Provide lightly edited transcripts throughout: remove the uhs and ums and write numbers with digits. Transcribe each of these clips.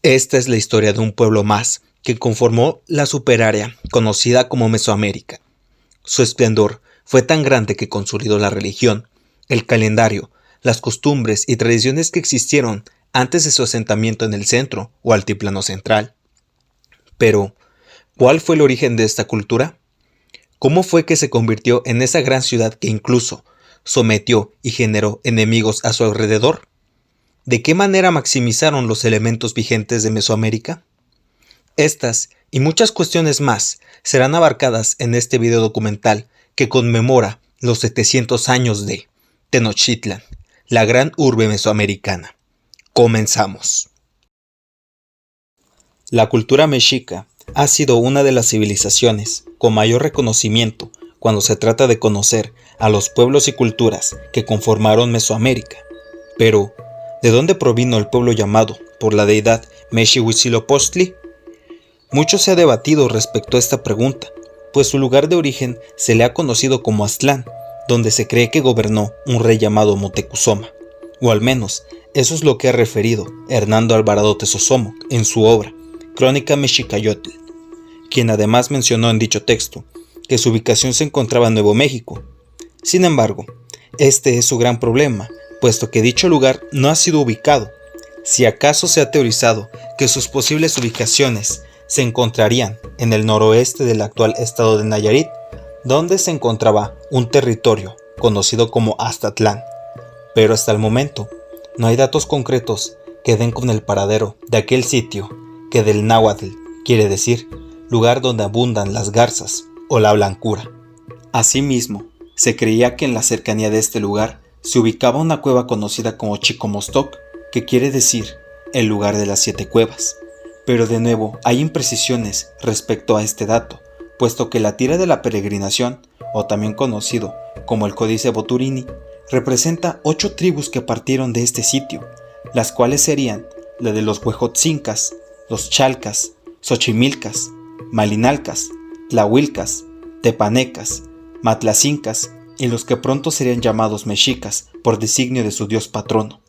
Esta es la historia de un pueblo más que conformó la superárea conocida como Mesoamérica. Su esplendor fue tan grande que consolidó la religión, el calendario, las costumbres y tradiciones que existieron antes de su asentamiento en el centro o altiplano central. Pero, ¿cuál fue el origen de esta cultura? ¿Cómo fue que se convirtió en esa gran ciudad que incluso sometió y generó enemigos a su alrededor? ¿De qué manera maximizaron los elementos vigentes de Mesoamérica? Estas y muchas cuestiones más serán abarcadas en este video documental que conmemora los 700 años de Tenochtitlan, la gran urbe mesoamericana. Comenzamos. La cultura mexica ha sido una de las civilizaciones con mayor reconocimiento cuando se trata de conocer a los pueblos y culturas que conformaron Mesoamérica. Pero, ¿de dónde provino el pueblo llamado por la deidad Mexihuitzilopochtli? Mucho se ha debatido respecto a esta pregunta, pues su lugar de origen se le ha conocido como Aztlán, donde se cree que gobernó un rey llamado Moctezuma, o al menos eso es lo que ha referido Hernando Alvarado Tesosomoc en su obra Crónica Mexicayotl, quien además mencionó en dicho texto que su ubicación se encontraba en Nuevo México. Sin embargo, este es su gran problema, puesto que dicho lugar no ha sido ubicado. Si acaso se ha teorizado que sus posibles ubicaciones se encontrarían en el noroeste del actual estado de Nayarit, donde se encontraba un territorio conocido como Aztatlán, pero hasta el momento no hay datos concretos que den con el paradero de aquel sitio que del náhuatl quiere decir lugar donde abundan las garzas o la blancura. Asimismo, se creía que en la cercanía de este lugar se ubicaba una cueva conocida como Chicomostoc, que quiere decir el lugar de las 7 cuevas. Pero de nuevo hay imprecisiones respecto a este dato, puesto que la tira de la peregrinación, o también conocido como el Códice Boturini, representa 8 tribus que partieron de este sitio, las cuales serían la de los Huejotzincas, los Chalcas, Xochimilcas, Malinalcas, Tlahuilcas, Tepanecas, Matlacincas y los que pronto serían llamados Mexicas por designio de su dios patrono.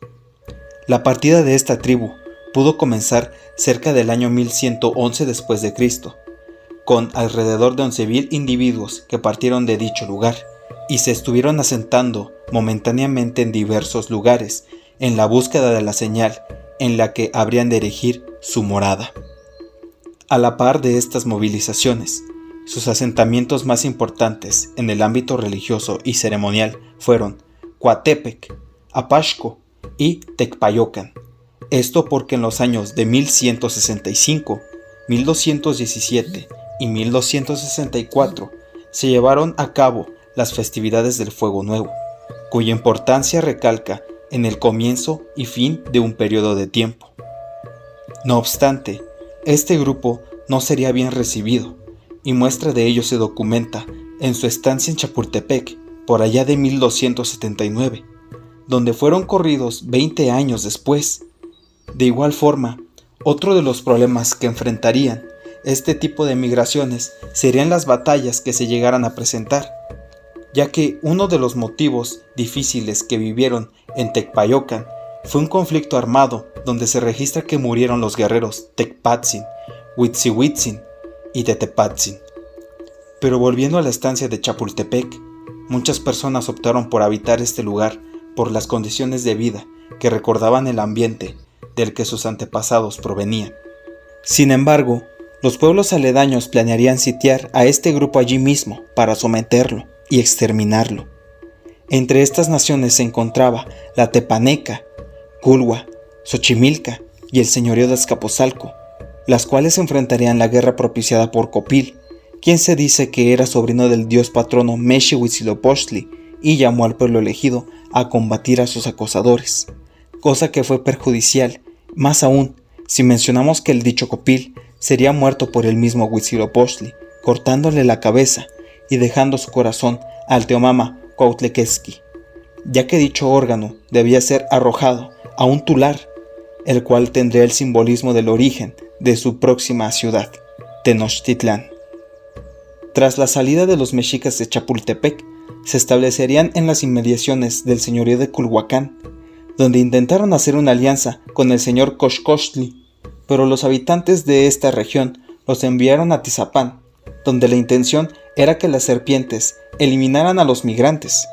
La partida de esta tribu pudo comenzar cerca del año 1111 después de Cristo, con alrededor de 11,000 individuos que partieron de dicho lugar y se estuvieron asentando momentáneamente en diversos lugares en la búsqueda de la señal en la que habrían de erigir su morada. A la par de estas movilizaciones, sus asentamientos más importantes en el ámbito religioso y ceremonial fueron Coatepec, Apaxco y Tecpayocan. Esto porque en los años de 1165, 1217 y 1264 se llevaron a cabo las festividades del Fuego Nuevo, cuya importancia recalca en el comienzo y fin de un periodo de tiempo. No obstante, este grupo no sería bien recibido, y muestra de ello se documenta en su estancia en Chapultepec por allá de 1279, donde fueron corridos 20 años después. De igual forma, otro de los problemas que enfrentarían este tipo de migraciones serían las batallas que se llegaran a presentar, ya que uno de los motivos difíciles que vivieron en Tecpayocan fue un conflicto armado donde se registra que murieron los guerreros Tecpatzin, Huitzihuitzin y Tetepatzin. Pero volviendo a la estancia de Chapultepec, muchas personas optaron por habitar este lugar por las condiciones de vida que recordaban el ambiente del que sus antepasados provenían. Sin embargo, los pueblos aledaños planearían sitiar a este grupo allí mismo para someterlo y exterminarlo. Entre estas naciones se encontraba la Tepaneca, Culhua, Xochimilca y el señorío de Azcapotzalco, las cuales enfrentarían la guerra propiciada por Copil, quien se dice que era sobrino del dios patrono Mexihuitzilopochtli y llamó al pueblo elegido a combatir a sus acosadores, cosa que fue perjudicial, más aún si mencionamos que el dicho Copil sería muerto por el mismo Huitzilopochtli, cortándole la cabeza y dejando su corazón al Teomama Cuautlequetzli, ya que dicho órgano debía ser arrojado a un tular, el cual tendría el simbolismo del origen de su próxima ciudad, Tenochtitlán. Tras la salida de los mexicas de Chapultepec, se establecerían en las inmediaciones del señorío de Culhuacán, donde intentaron hacer una alianza con el señor Coxcoxtli, pero los habitantes de esta región los enviaron a Tizapán, donde la intención era que las serpientes eliminaran a los migrantes.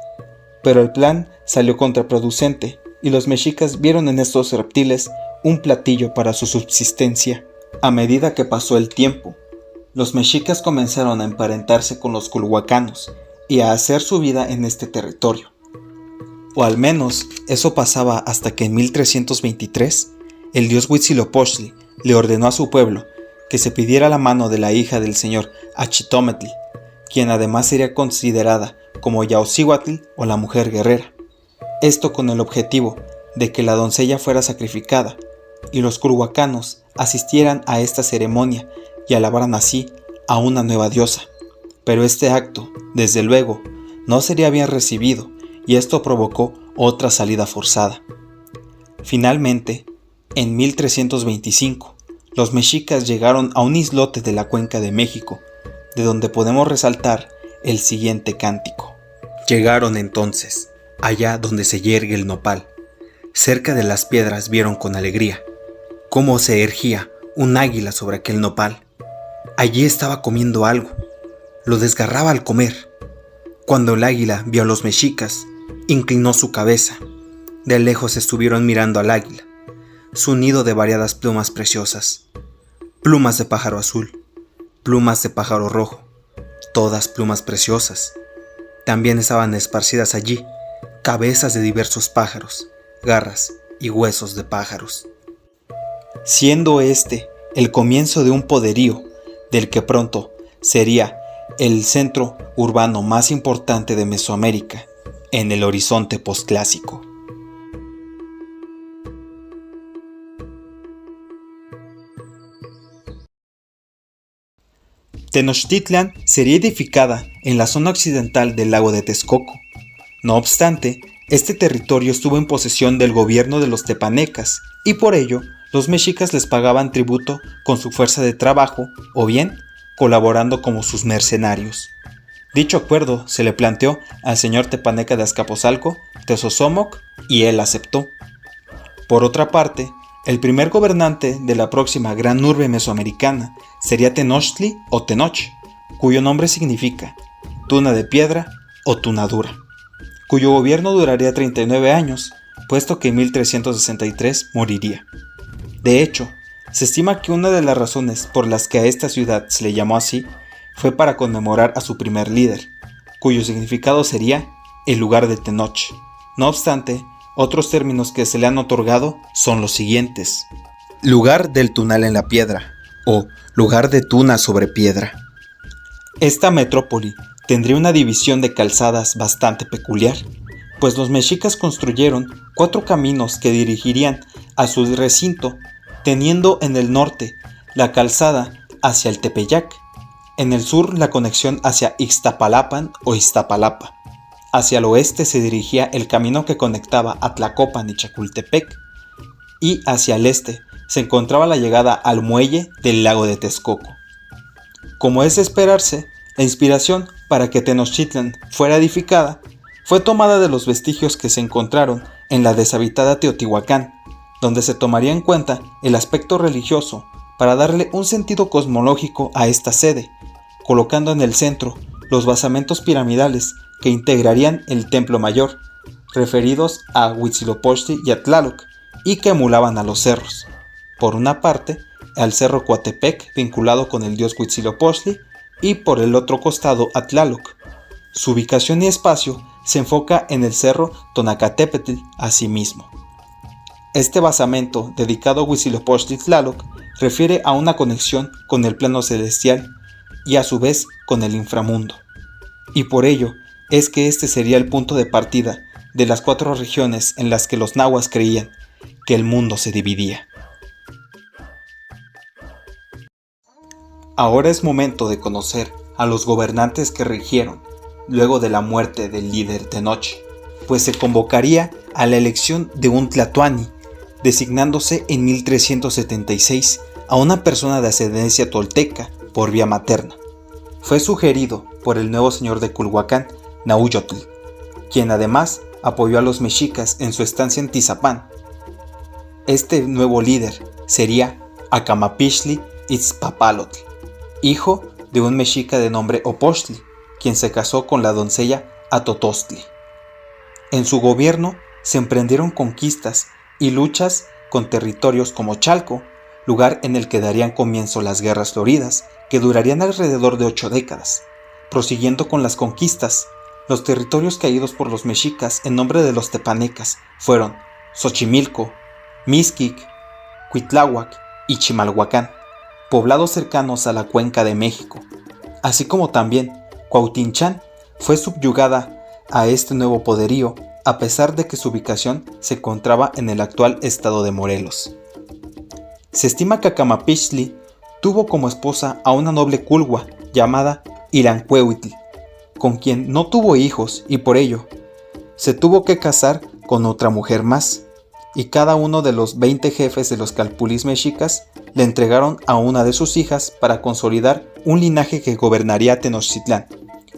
Pero el plan salió contraproducente y los mexicas vieron en estos reptiles un platillo para su subsistencia. A medida que pasó el tiempo, los mexicas comenzaron a emparentarse con los culhuacanos y a hacer su vida en este territorio. O al menos eso pasaba hasta que en 1323 el dios Huitzilopochtli le ordenó a su pueblo que se pidiera la mano de la hija del señor Achitometl, quien además sería considerada como Yaocíhuatl o la mujer guerrera. Esto con el objetivo de que la doncella fuera sacrificada y los culhuacanos asistieran a esta ceremonia y alabaran así a una nueva diosa. Pero este acto, desde luego, no sería bien recibido y esto provocó otra salida forzada. Finalmente, en 1325, los mexicas llegaron a un islote de la Cuenca de México, de donde podemos resaltar el siguiente cántico. Llegaron entonces, allá donde se yergue el nopal. Cerca de las piedras vieron con alegría cómo se ergía un águila sobre aquel nopal. Allí estaba comiendo algo, lo desgarraba al comer. Cuando el águila vio a los mexicas, inclinó su cabeza. De lejos estuvieron mirando al águila, su nido de variadas plumas preciosas, plumas de pájaro azul, plumas de pájaro rojo, todas plumas preciosas. También estaban esparcidas allí cabezas de diversos pájaros, garras y huesos de pájaros. Siendo este el comienzo de un poderío del que pronto sería el centro urbano más importante de Mesoamérica en el horizonte posclásico. Tenochtitlan sería edificada en la zona occidental del lago de Texcoco. No obstante, este territorio estuvo en posesión del gobierno de los tepanecas y por ello los mexicas les pagaban tributo con su fuerza de trabajo o bien colaborando como sus mercenarios. Dicho acuerdo se le planteó al señor tepaneca de Azcapotzalco, Tezosomoc, y él aceptó. Por otra parte, el primer gobernante de la próxima gran urbe mesoamericana sería Tenochtli o Tenoch, cuyo nombre significa tuna de piedra o tunadura, cuyo gobierno duraría 39 años, puesto que en 1363 moriría. De hecho, se estima que una de las razones por las que a esta ciudad se le llamó así fue para conmemorar a su primer líder, cuyo significado sería el lugar de Tenoch. No obstante, otros términos que se le han otorgado son los siguientes: lugar del tunal en la piedra o lugar de tuna sobre piedra. Esta metrópoli tendría una división de calzadas bastante peculiar, pues los mexicas construyeron 4 caminos que dirigirían a su recinto, teniendo en el norte la calzada hacia el Tepeyac, en el sur la conexión hacia Ixtapalapan o Iztapalapa. Hacia el oeste se dirigía el camino que conectaba a Tlacopan y Chapultepec, y hacia el este se encontraba la llegada al muelle del lago de Texcoco. Como es de esperarse, la inspiración para que Tenochtitlan fuera edificada fue tomada de los vestigios que se encontraron en la deshabitada Teotihuacán, donde se tomaría en cuenta el aspecto religioso para darle un sentido cosmológico a esta sede, colocando en el centro los basamentos piramidales que integrarían el templo mayor, referidos a Huitzilopochtli y a Tlaloc, y que emulaban a los cerros. Por una parte, al cerro Coatepec vinculado con el dios Huitzilopochtli y por el otro costado a Tlaloc. Su ubicación y espacio se enfoca en el cerro Tonacatepetl asimismo. Este basamento dedicado a Huitzilopochtli y Tlaloc refiere a una conexión con el plano celestial y a su vez con el inframundo. Y por ello es que este sería el punto de partida de las 4 regiones en las que los nahuas creían que el mundo se dividía. Ahora es momento de conocer a los gobernantes que rigieron luego de la muerte del líder Tenoch, pues se convocaría a la elección de un tlatoani, designándose en 1376 a una persona de ascendencia tolteca por vía materna. Fue sugerido por el nuevo señor de Culhuacán, Nauyotl, quien además apoyó a los mexicas en su estancia en Tizapán. Este nuevo líder sería Acamapixtli Itzpapalotl, hijo de un mexica de nombre Opochtli, quien se casó con la doncella Atotostli. En su gobierno se emprendieron conquistas y luchas con territorios como Chalco, lugar en el que darían comienzo las guerras floridas, que durarían alrededor de 8 décadas. Prosiguiendo con las conquistas, los territorios caídos por los mexicas en nombre de los tepanecas fueron Xochimilco, Mixquic, Cuitláhuac y Chimalhuacán, poblados cercanos a la Cuenca de México, así como también Cuautinchán fue subyugada a este nuevo poderío a pesar de que su ubicación se encontraba en el actual estado de Morelos. Se estima que Acamapixtli tuvo como esposa a una noble culhua llamada Ilancuehuitl, con quien no tuvo hijos y por ello se tuvo que casar con otra mujer más, y cada uno de los 20 jefes de los calpulis mexicas le entregaron a una de sus hijas para consolidar un linaje que gobernaría Tenochtitlán,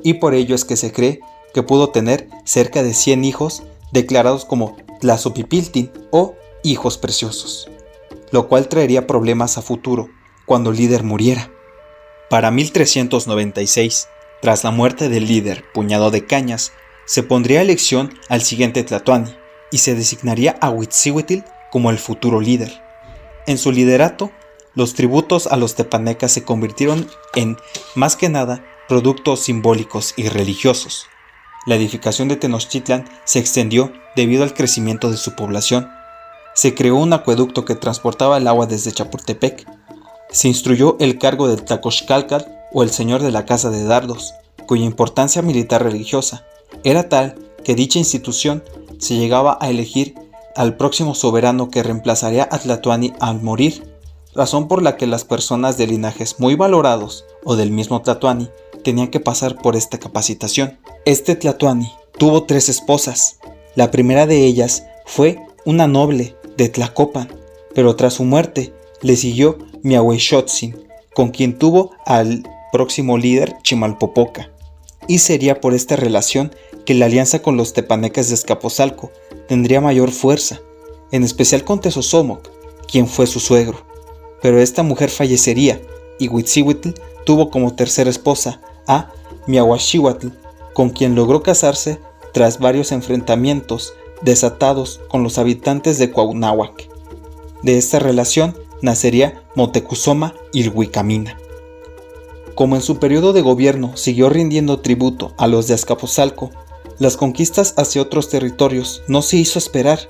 y por ello es que se cree que pudo tener cerca de 100 hijos declarados como Tlazopipiltin o hijos preciosos, lo cual traería problemas a futuro cuando el líder muriera. Para 1396, tras la muerte del líder Puñado de Cañas, se pondría elección al siguiente Tlatoani y se designaría a Huitzihuitl como el futuro líder. En su liderato, los tributos a los tepanecas se convirtieron en, más que nada, productos simbólicos y religiosos. La edificación de Tenochtitlán se extendió debido al crecimiento de su población. Se creó un acueducto que transportaba el agua desde Chapultepec. Se instruyó el cargo del Tlacoxcalcal o el señor de la Casa de Dardos, cuya importancia militar religiosa era tal que dicha institución se llegaba a elegir al próximo soberano que reemplazaría a Tlatoani al morir, razón por la que las personas de linajes muy valorados o del mismo Tlatoani tenían que pasar por esta capacitación. Este Tlatoani tuvo 3 esposas. La primera de ellas fue una noble de Tlacopan, pero tras su muerte le siguió Miahuixotzin, con quien tuvo al próximo líder Chimalpopoca, y sería por esta relación que la alianza con los tepanecas de Azcapotzalco tendría mayor fuerza, en especial con Tezosomoc, quien fue su suegro. Pero esta mujer fallecería y Huitzihuitl tuvo como tercera esposa a Miahuaxihuatl, con quien logró casarse tras varios enfrentamientos desatados con los habitantes de Cuauhnáhuac. De esta relación nacería Motecuzoma Ilhuicamina. Como en su periodo de gobierno siguió rindiendo tributo a los de Azcapotzalco, las conquistas hacia otros territorios no se hizo esperar,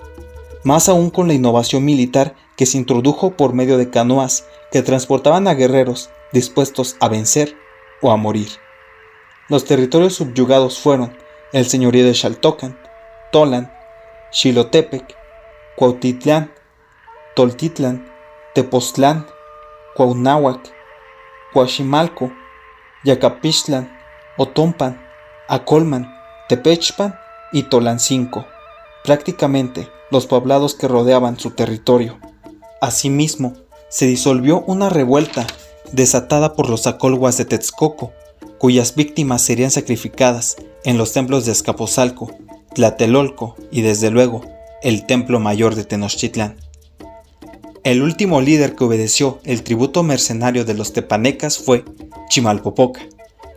más aún con la innovación militar que se introdujo por medio de canoas que transportaban a guerreros dispuestos a vencer o a morir. Los territorios subyugados fueron el señorío de Xaltocan, Tolan, Xilotepec, Cuautitlán, Toltitlán, Tepoztlán, Cuauhnáhuac, Coaximalco, Yacapixtlán, Otompan, Acolman, Tepechpan y Tolancingo, prácticamente los poblados que rodeaban su territorio. Asimismo, se disolvió una revuelta desatada por los acolhuas de Texcoco, cuyas víctimas serían sacrificadas en los templos de Azcapotzalco, Tlatelolco y desde luego el Templo Mayor de Tenochtitlán. El último líder que obedeció el tributo mercenario de los tepanecas fue Chimalpopoca,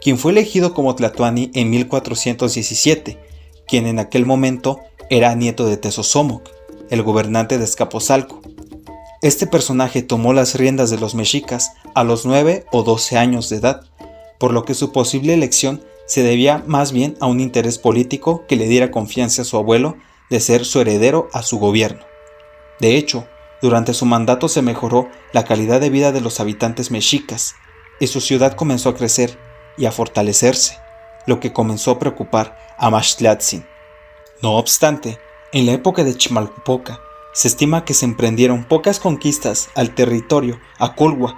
quien fue elegido como Tlatoani en 1417, quien en aquel momento era nieto de Tezosomoc, el gobernante de Azcapotzalco. Este personaje tomó las riendas de los mexicas a los 9 o 12 años de edad, por lo que su posible elección se debía más bien a un interés político que le diera confianza a su abuelo de ser su heredero a su gobierno. De hecho, durante su mandato se mejoró la calidad de vida de los habitantes mexicas y su ciudad comenzó a crecer y a fortalecerse, lo que comenzó a preocupar a Maxtlatzin. No obstante, en la época de Chimalpopoca se estima que se emprendieron pocas conquistas al territorio acolhua,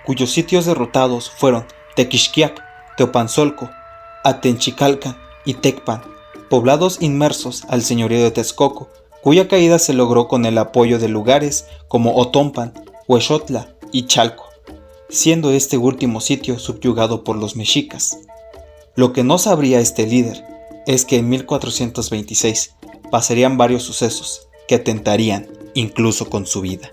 cuyos sitios derrotados fueron Tequixquiac, Teopanzolco, Atenchicalcan y Tecpan, poblados inmersos al señorío de Texcoco, cuya caída se logró con el apoyo de lugares como Otompan, Huexotla y Chalco, siendo este último sitio subyugado por los mexicas. Lo que no sabría este líder es que en 1426 pasarían varios sucesos que atentarían incluso con su vida.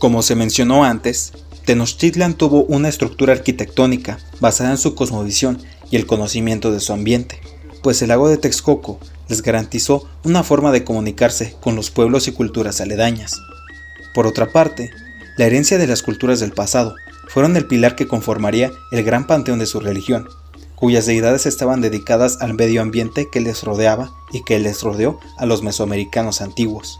Como se mencionó antes, Tenochtitlan tuvo una estructura arquitectónica basada en su cosmovisión y el conocimiento de su ambiente, pues el lago de Texcoco les garantizó una forma de comunicarse con los pueblos y culturas aledañas. Por otra parte, la herencia de las culturas del pasado fueron el pilar que conformaría el gran panteón de su religión, cuyas deidades estaban dedicadas al medio ambiente que les rodeaba y que les rodeó a los mesoamericanos antiguos.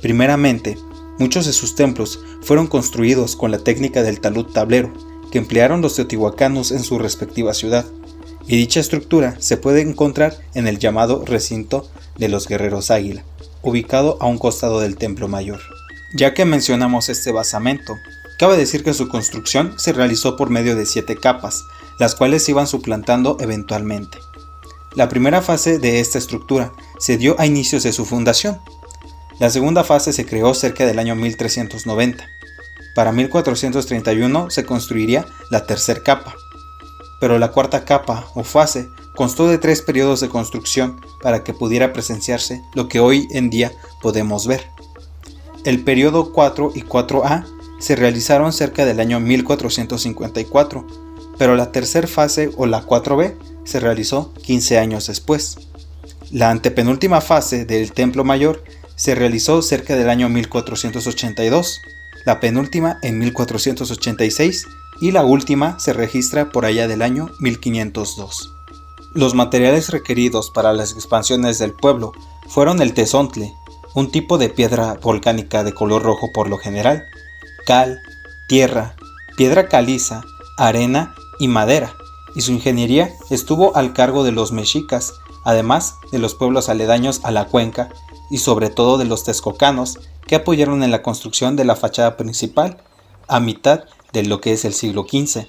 Primeramente, muchos de sus templos fueron construidos con la técnica del talud tablero, que emplearon los teotihuacanos en su respectiva ciudad, y dicha estructura se puede encontrar en el llamado recinto de los guerreros águila, ubicado a un costado del templo mayor. Ya que mencionamos este basamento, cabe decir que su construcción se realizó por medio de 7 capas, las cuales se iban suplantando eventualmente. La primera fase de esta estructura se dio a inicios de su fundación. La segunda fase se creó cerca del año 1390. Para 1431 se construiría la tercera capa, pero la cuarta capa o fase constó de 3 periodos de construcción para que pudiera presenciarse lo que hoy en día podemos ver. El periodo 4 y 4A se realizaron cerca del año 1454, pero la tercera fase o la 4B se realizó 15 años después. La antepenúltima fase del Templo Mayor se realizó cerca del año 1482, la penúltima en 1486 y la última se registra por allá del año 1502. Los materiales requeridos para las expansiones del pueblo fueron el tezontle, un tipo de piedra volcánica de color rojo por lo general, cal, tierra, piedra caliza, arena y madera, y su ingeniería estuvo al cargo de los mexicas, además de los pueblos aledaños a la cuenca y sobre todo de los texcocanos que apoyaron en la construcción de la fachada principal a mitad de lo que es el siglo XV.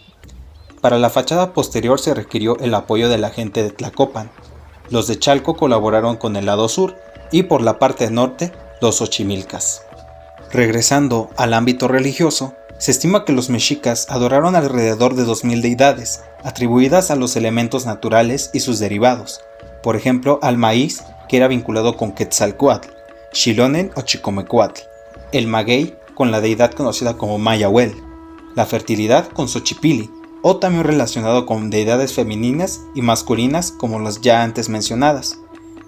Para la fachada posterior se requirió el apoyo de la gente de Tlacopan. Los de Chalco colaboraron con el lado sur y por la parte norte los xochimilcas. Regresando al ámbito religioso, se estima que los mexicas adoraron alrededor de 2000 deidades, atribuidas a los elementos naturales y sus derivados, por ejemplo al maíz, que era vinculado con Quetzalcóatl, Xilonen o Chicomecuatl, el maguey con la deidad conocida como Mayahuel, la fertilidad con Xochipilli, o también relacionado con deidades femeninas y masculinas como las ya antes mencionadas,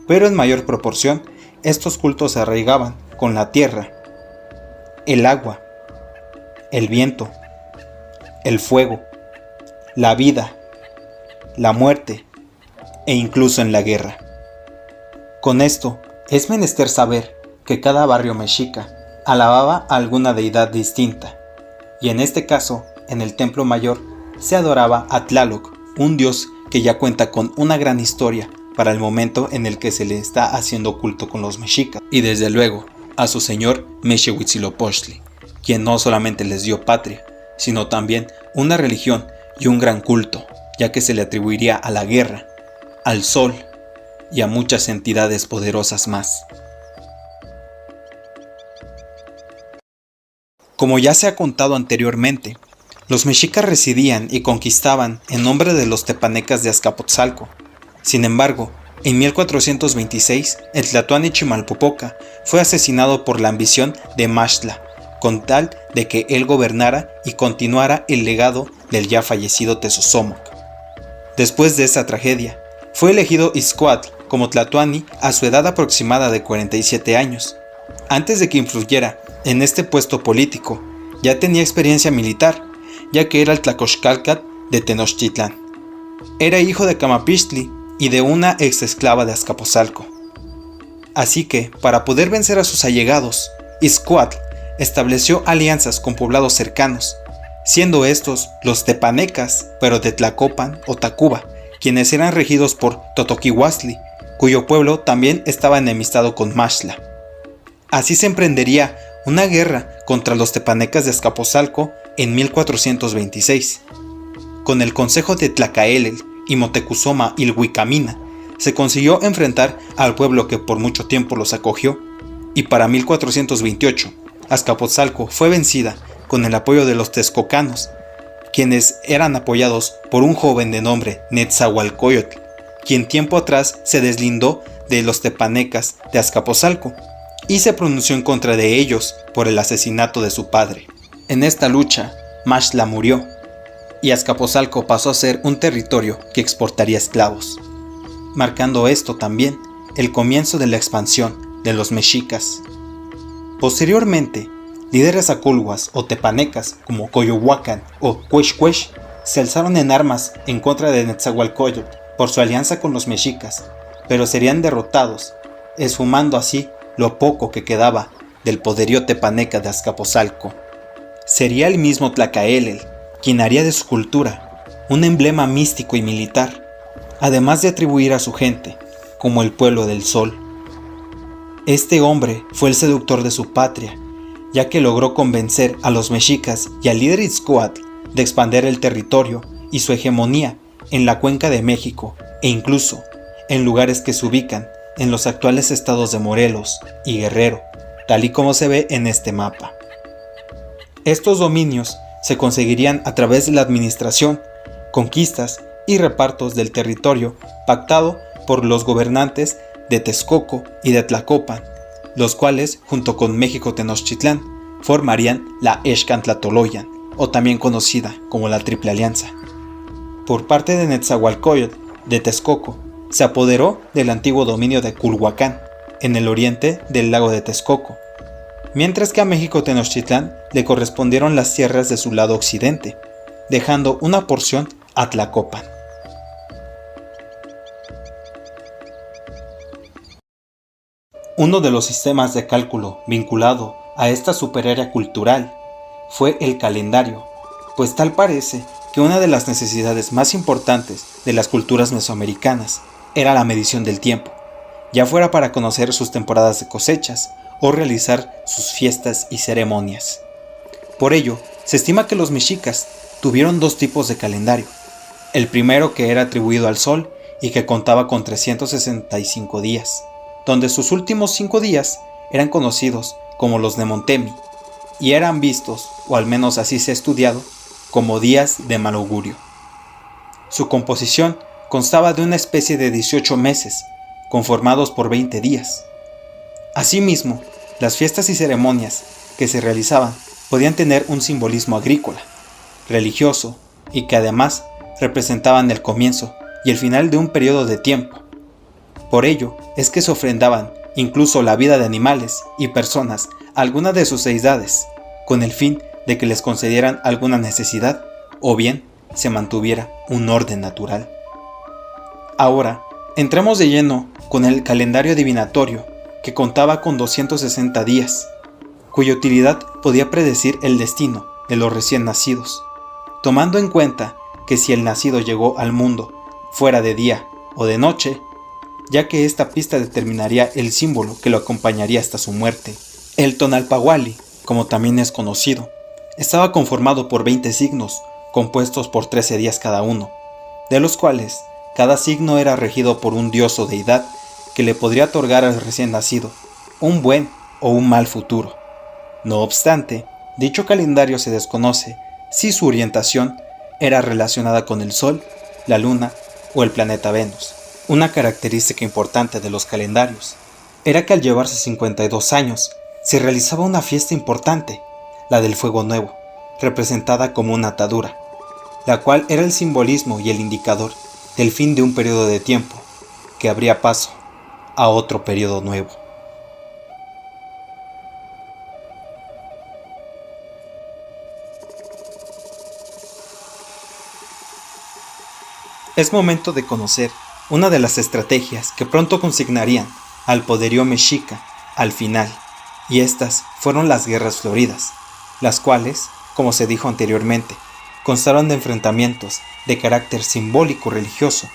pero en mayor proporción estos cultos se arraigaban con la tierra, el agua, el viento, el fuego, la vida, la muerte e incluso en la guerra. Con esto es menester saber que cada barrio mexica alababa a alguna deidad distinta, y en este caso, en el Templo Mayor, se adoraba a Tlaloc, un dios que ya cuenta con una gran historia para el momento en el que se le está haciendo culto con los mexicas, y desde luego a su señor Mexe-Huitzilopochtli, quien no solamente les dio patria, sino también una religión y un gran culto, ya que se le atribuiría a la guerra, al sol y a muchas entidades poderosas más. Como ya se ha contado anteriormente, los mexicas residían y conquistaban en nombre de los tepanecas de Azcapotzalco. Sin embargo, en 1426, el tlatoani Chimalpopoca fue asesinado por la ambición de Maxtla, con tal de que él gobernara y continuara el legado del ya fallecido Tezosomoc. Después de esa tragedia, fue elegido Ixcoatl como tlatoani a su edad aproximada de 47 años. Antes de que influyera en este puesto político, ya tenía experiencia militar, ya que era el Tlacoxcalcat de Tenochtitlan. Era hijo de Camapixtli y de una ex esclava de Azcapotzalco. Así que, para poder vencer a sus allegados, Ixcoatl estableció alianzas con poblados cercanos, siendo estos los tepanecas, pero de Tlacopan o Tacuba, quienes eran regidos por Totoquihuastli, cuyo pueblo también estaba enemistado con Maxtla. Así se emprendería una guerra contra los tepanecas de Azcapotzalco en 1426. Con el consejo de Tlacaelel y Motecuzoma Ilhuicamina, se consiguió enfrentar al pueblo que por mucho tiempo los acogió, y para 1428, Azcapotzalco fue vencida con el apoyo de los texcocanos, quienes eran apoyados por un joven de nombre Netzahualcoyotl, quien tiempo atrás se deslindó de los tepanecas de Azcapotzalco, y se pronunció en contra de ellos por el asesinato de su padre. En esta lucha, Maxtla murió, y Azcapotzalco pasó a ser un territorio que exportaría esclavos, marcando esto también el comienzo de la expansión de los mexicas. Posteriormente, líderes aculhuas o tepanecas como Coyohuacan o Cuexcuex se alzaron en armas en contra de Netzahualcóyotl por su alianza con los mexicas, pero serían derrotados, esfumando así lo poco que quedaba del poderío tepaneca de Azcapotzalco. Sería el mismo Tlacaelel quien haría de su cultura un emblema místico y militar, además de atribuir a su gente como el pueblo del sol. Este hombre fue el seductor de su patria, ya que logró convencer a los mexicas y al líder Itzcoatl de expandir el territorio y su hegemonía en la cuenca de México e incluso en lugares que se ubican en los actuales estados de Morelos y Guerrero, tal y como se ve en este mapa. Estos dominios se conseguirían a través de la administración, conquistas y repartos del territorio pactado por los gobernantes de Texcoco y de Tlacopan, los cuales, junto con México Tenochtitlán, formarían la Excantlatoloyan, o también conocida como la Triple Alianza. Por parte de Netzahualcóyotl de Texcoco, se apoderó del antiguo dominio de Culhuacán, en el oriente del lago de Texcoco, mientras que a México Tenochtitlán le correspondieron las tierras de su lado occidente, dejando una porción a Tlacopan. Uno de los sistemas de cálculo vinculado a esta superárea cultural fue el calendario, pues tal parece que una de las necesidades más importantes de las culturas mesoamericanas era la medición del tiempo, ya fuera para conocer sus temporadas de cosechas o realizar sus fiestas y ceremonias. Por ello, se estima que los mexicas tuvieron dos tipos de calendario. El primero, que era atribuido al sol y que contaba con 365 días, donde sus últimos 5 días eran conocidos como los Nemontemi y eran vistos, o al menos así se ha estudiado, como días de mal augurio. Su composición constaba de una especie de 18 meses, conformados por 20 días. Asimismo, las fiestas y ceremonias que se realizaban podían tener un simbolismo agrícola, religioso y que además representaban el comienzo y el final de un periodo de tiempo. Por ello es que se ofrendaban incluso la vida de animales y personas a alguna de sus deidades, con el fin de que les concedieran alguna necesidad o bien se mantuviera un orden natural. Ahora, entremos de lleno con el calendario adivinatorio, que contaba con 260 días, cuya utilidad podía predecir el destino de los recién nacidos, tomando en cuenta que si el nacido llegó al mundo fuera de día o de noche, ya que esta pista determinaría el símbolo que lo acompañaría hasta su muerte. El Tonalpahualli, como también es conocido, estaba conformado por 20 signos, compuestos por 13 días cada uno, de los cuales cada signo era regido por un dios o deidad que le podría otorgar al recién nacido un buen o un mal futuro. No obstante, dicho calendario se desconoce si su orientación era relacionada con el Sol, la Luna o el planeta Venus. Una característica importante de los calendarios era que al llevarse 52 años se realizaba una fiesta importante, la del Fuego Nuevo, representada como una atadura, la cual era el simbolismo y el indicador del fin de un periodo de tiempo que abría paso a otro periodo nuevo. Es momento de conocer una de las estrategias que pronto consignarían al poderío mexica al final, y estas fueron las guerras floridas, las cuales, como se dijo anteriormente, constaron de enfrentamientos de carácter simbólico religioso.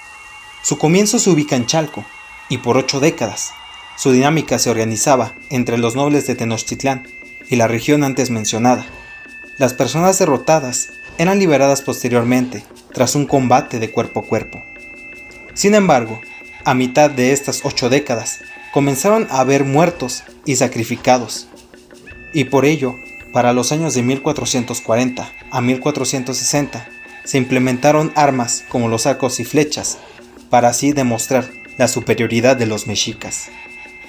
Su comienzo se ubica en Chalco, y por 8 décadas, su dinámica se organizaba entre los nobles de Tenochtitlán y la región antes mencionada. Las personas derrotadas eran liberadas posteriormente tras un combate de cuerpo a cuerpo. Sin embargo, a mitad de estas 8 décadas, comenzaron a haber muertos y sacrificados, y por ello, para los años de 1440 a 1460, se implementaron armas como los arcos y flechas, para así demostrar la superioridad de los mexicas.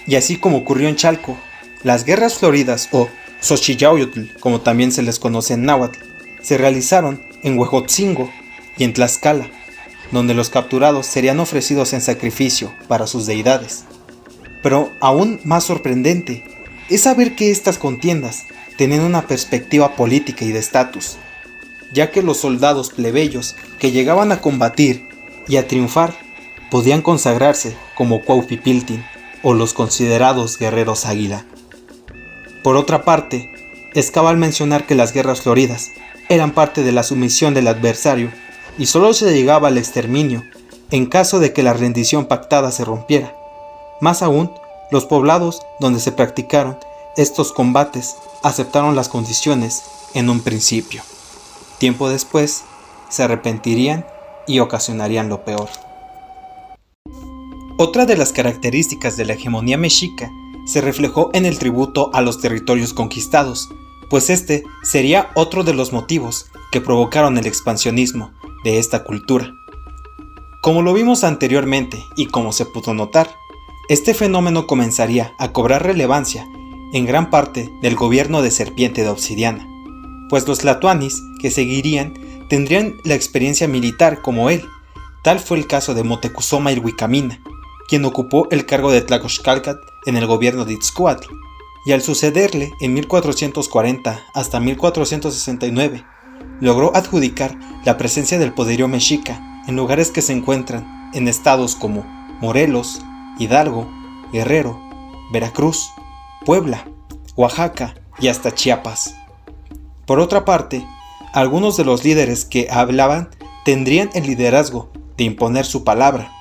Y así como ocurrió en Chalco, Las guerras floridas o Xochiyaoyotl, como también se les conoce en náhuatl, se realizaron en Huejotzingo y en Tlaxcala, donde los capturados serían ofrecidos en sacrificio para sus deidades. Pero aún más sorprendente es saber que estas contiendas tenían una perspectiva política y de estatus, ya que los soldados plebeyos que llegaban a combatir y a triunfar podían consagrarse como Cuauhpipiltin o los considerados guerreros águila. Por otra parte, es cabal mencionar que las guerras floridas eran parte de la sumisión del adversario y solo se llegaba al exterminio en caso de que la rendición pactada se rompiera. Más aún, los poblados donde se practicaron estos combates aceptaron las condiciones en un principio. Tiempo después, se arrepentirían y ocasionarían lo peor. Otra de las características de la hegemonía mexica se reflejó en el tributo a los territorios conquistados, pues este sería otro de los motivos que provocaron el expansionismo de esta cultura. Como lo vimos anteriormente y como se pudo notar, este fenómeno comenzaría a cobrar relevancia en gran parte del gobierno de Serpiente de Obsidiana, pues los tlatoanis que seguirían tendrían la experiencia militar como él. Tal fue el caso de Moctezuma Ilhuicamina, quien ocupó el cargo de Tlacoxcalcat en el gobierno de Itzcoatl, y al sucederle en 1440 hasta 1469, logró adjudicar la presencia del poderío mexica en lugares que se encuentran en estados como Morelos, Hidalgo, Guerrero, Veracruz, Puebla, Oaxaca y hasta Chiapas. Por otra parte, algunos de los líderes que hablaban tendrían el liderazgo de imponer su palabra.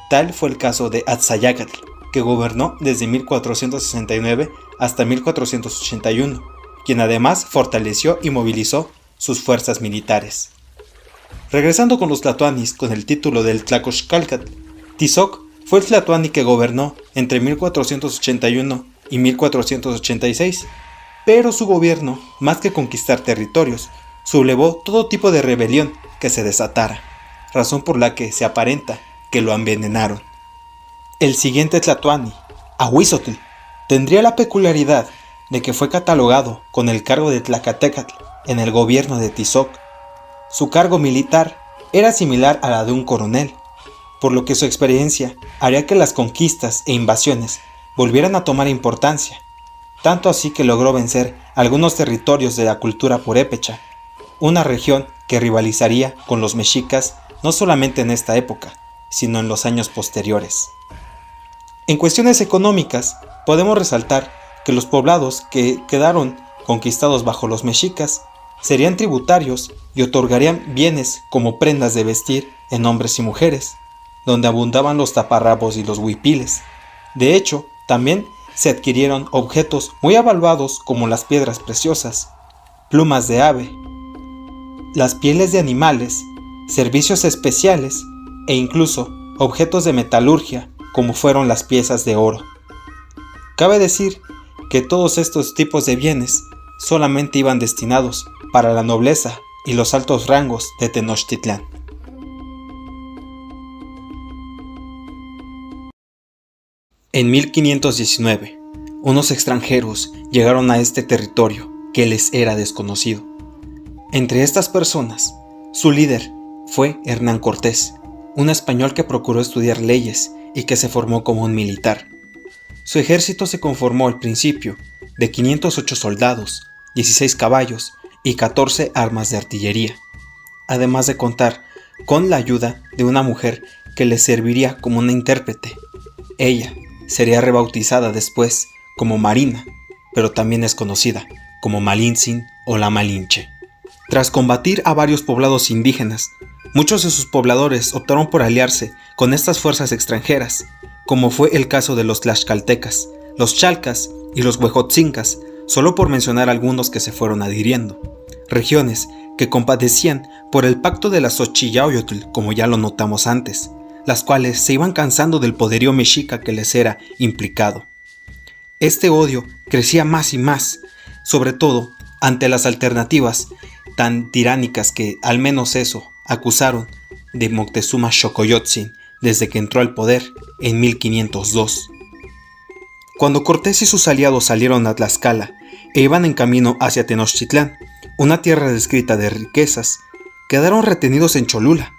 Tal fue el caso de Atzayácatl, que gobernó desde 1469 hasta 1481, quien además fortaleció y movilizó sus fuerzas militares. Regresando con los tlatoanis con el título del Tlacoxcalcat, Tizoc fue el tlatoani que gobernó entre 1481 y 1486, pero su gobierno, más que conquistar territorios, sublevó todo tipo de rebelión que se desatara, razón por la que se aparenta que lo envenenaron. El siguiente tlatoani, Ahuizotl, tendría la peculiaridad de que fue catalogado con el cargo de Tlacatecatl en el gobierno de Tizoc. Su cargo militar era similar a la de un coronel, por lo que su experiencia haría que las conquistas e invasiones volvieran a tomar importancia, tanto así que logró vencer algunos territorios de la cultura purépecha, una región que rivalizaría con los mexicas no solamente en esta época, sino en los años posteriores. En cuestiones económicas, podemos resaltar que los poblados que quedaron conquistados bajo los mexicas serían tributarios y otorgarían bienes como prendas de vestir en hombres y mujeres, donde abundaban los taparrabos y los huipiles. De hecho, también se adquirieron objetos muy avaluados como las piedras preciosas, plumas de ave, las pieles de animales, servicios especiales e incluso objetos de metalurgia como fueron las piezas de oro. Cabe decir que todos estos tipos de bienes solamente iban destinados para la nobleza y los altos rangos de Tenochtitlán. En 1519, unos extranjeros llegaron a este territorio que les era desconocido. Entre estas personas, su líder fue Hernán Cortés, un español que procuró estudiar leyes y que se formó como un militar. Su ejército se conformó al principio de 508 soldados, 16 caballos y 14 armas de artillería, además de contar con la ayuda de una mujer que les serviría como una intérprete. Ella sería rebautizada después como Marina, pero también es conocida como Malintzin o la Malinche. Tras combatir a varios poblados indígenas, muchos de sus pobladores optaron por aliarse con estas fuerzas extranjeras, como fue el caso de los tlaxcaltecas, los chalcas y los huejotzincas, solo por mencionar algunos que se fueron adhiriendo. Regiones que compadecían por el pacto de la Xochiyaoyotl, como ya lo notamos antes, las cuales se iban cansando del poderío mexica que les era implicado. Este odio crecía más y más, sobre todo ante las alternativas tan tiránicas que, al menos eso, acusaron de Moctezuma Xocoyotzin desde que entró al poder en 1502. Cuando Cortés y sus aliados salieron a Tlaxcala e iban en camino hacia Tenochtitlán, una tierra descrita de riquezas, quedaron retenidos en Cholula.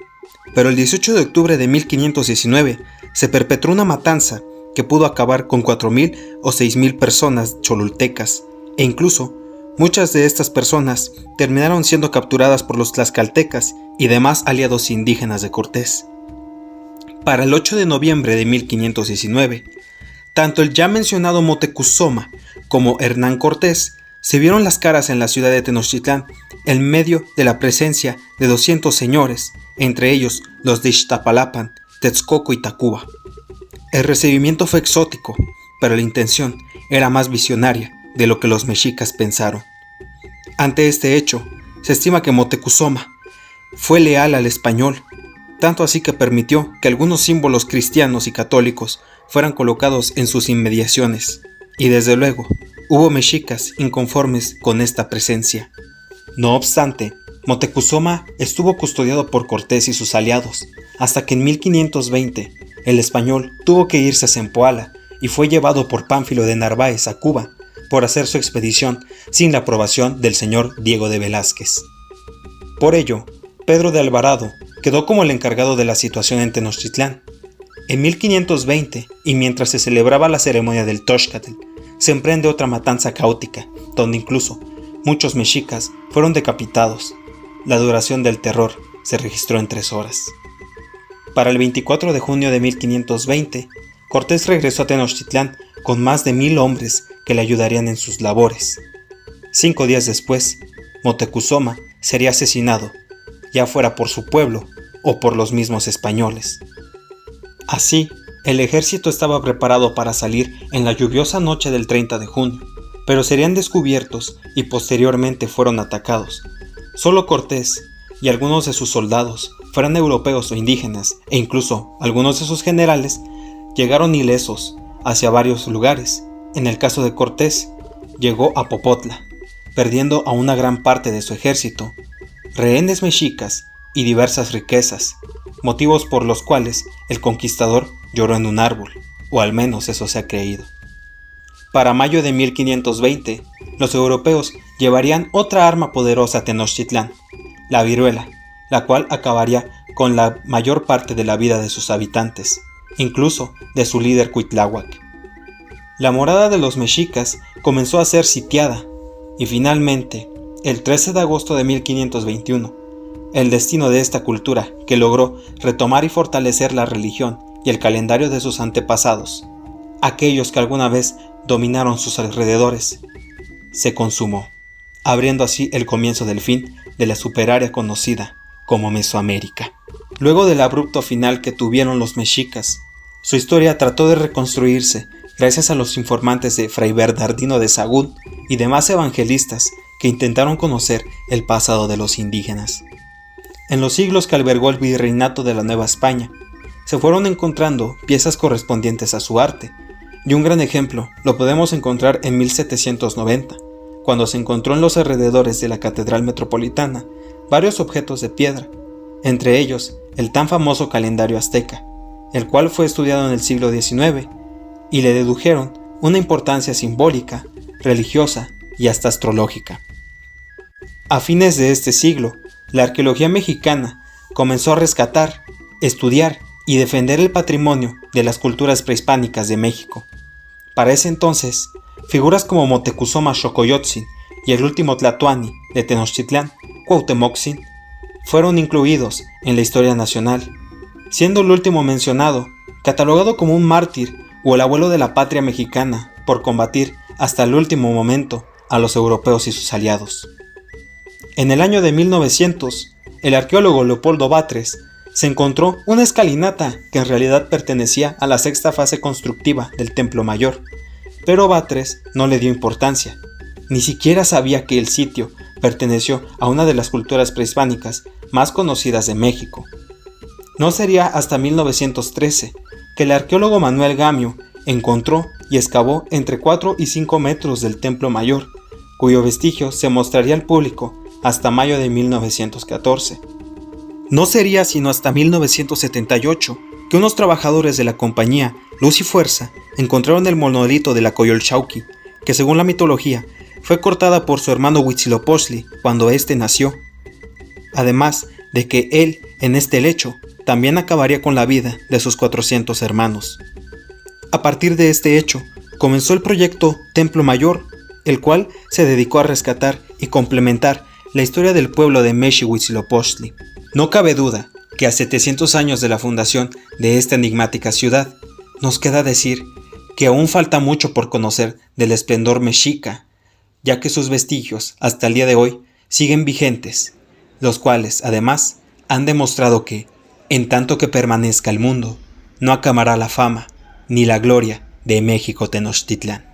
Pero el 18 de octubre de 1519 se perpetró una matanza que pudo acabar con 4,000 o 6,000 personas cholultecas, e incluso muchas de estas personas terminaron siendo capturadas por los tlaxcaltecas y demás aliados indígenas de Cortés. Para el 8 de noviembre de 1519, tanto el ya mencionado Moctezuma como Hernán Cortés se vieron las caras en la ciudad de Tenochtitlán en medio de la presencia de 200 señores, entre ellos los de Ixtapalapan, Texcoco y Tacuba. El recibimiento fue exótico, pero la intención era más visionaria de lo que los mexicas pensaron. Ante este hecho, se estima que Moctezuma fue leal al español, tanto así que permitió que algunos símbolos cristianos y católicos fueran colocados en sus inmediaciones, y desde luego hubo mexicas inconformes con esta presencia. No obstante, Moctezuma estuvo custodiado por Cortés y sus aliados, hasta que en 1520 el español tuvo que irse a Zempoala y fue llevado por Pánfilo de Narváez a Cuba por hacer su expedición sin la aprobación del señor Diego de Velázquez. Por ello, Pedro de Alvarado quedó como el encargado de la situación en Tenochtitlán. En 1520, y mientras se celebraba la ceremonia del Toxcatl, se emprende otra matanza caótica, donde incluso muchos mexicas fueron decapitados. La duración del terror se registró en 3 horas. Para el 24 de junio de 1520, Cortés regresó a Tenochtitlán con más de 1,000 hombres que le ayudarían en sus labores. 5 días después, Moctezuma sería asesinado, ya fuera por su pueblo o por los mismos españoles. Así, el ejército estaba preparado para salir en la lluviosa noche del 30 de junio, pero serían descubiertos y posteriormente fueron atacados. Solo Cortés y algunos de sus soldados, fueran europeos o indígenas, e incluso algunos de sus generales, llegaron ilesos hacia varios lugares. En el caso de Cortés, llegó a Popotla, perdiendo a una gran parte de su ejército, rehenes mexicas y diversas riquezas, motivos por los cuales el conquistador lloró en un árbol, o al menos eso se ha creído. Para mayo de 1520, los europeos llevarían otra arma poderosa a Tenochtitlán, la viruela, la cual acabaría con la mayor parte de la vida de sus habitantes, incluso de su líder Cuitláhuac. La morada de los mexicas comenzó a ser sitiada, y finalmente, el 13 de agosto de 1521, el destino de esta cultura, que logró retomar y fortalecer la religión y el calendario de sus antepasados, aquellos que alguna vez dominaron sus alrededores, se consumó, abriendo así el comienzo del fin de la superárea conocida como Mesoamérica. Luego del abrupto final que tuvieron los mexicas, su historia trató de reconstruirse gracias a los informantes de Fray Bernardino de Sahagún y demás evangelistas que intentaron conocer el pasado de los indígenas. En los siglos que albergó el virreinato de la Nueva España, se fueron encontrando piezas correspondientes a su arte, y un gran ejemplo lo podemos encontrar en 1790, cuando se encontró en los alrededores de la Catedral Metropolitana varios objetos de piedra, entre ellos el tan famoso calendario azteca, el cual fue estudiado en el siglo XIX, y le dedujeron una importancia simbólica, religiosa y hasta astrológica. A fines de este siglo, la arqueología mexicana comenzó a rescatar, estudiar y defender el patrimonio de las culturas prehispánicas de México. Para ese entonces, figuras como Moctezuma Xocoyotzin y el último Tlatoani de Tenochtitlán, Cuauhtémoc-Zin, fueron incluidos en la historia nacional, siendo el último mencionado catalogado como un mártir o el abuelo de la patria mexicana por combatir hasta el último momento a los europeos y sus aliados. En el año de 1900, el arqueólogo Leopoldo Batres se encontró una escalinata que en realidad pertenecía a la sexta fase constructiva del Templo Mayor, pero Batres no le dio importancia, ni siquiera sabía que el sitio perteneció a una de las culturas prehispánicas más conocidas de México. No sería hasta 1913 que el arqueólogo Manuel Gamio encontró y excavó entre 4 y 5 metros del Templo Mayor, cuyo vestigio se mostraría al público hasta mayo de 1914. No sería sino hasta 1978 que unos trabajadores de la compañía Luz y Fuerza encontraron el monolito de la Coyolxauhqui, que según la mitología fue cortada por su hermano Huitzilopochtli cuando éste nació. Además de que él, en este lecho, también acabaría con la vida de sus 400 hermanos. A partir de este hecho, comenzó el proyecto Templo Mayor, el cual se dedicó a rescatar y complementar la historia del pueblo de Meshi Huitzilopochtli. No cabe duda que a 700 años de la fundación de esta enigmática ciudad, nos queda decir que aún falta mucho por conocer del esplendor mexica, ya que sus vestigios hasta el día de hoy siguen vigentes, los cuales además han demostrado que, en tanto que permanezca el mundo, no acabará la fama ni la gloria de México Tenochtitlán.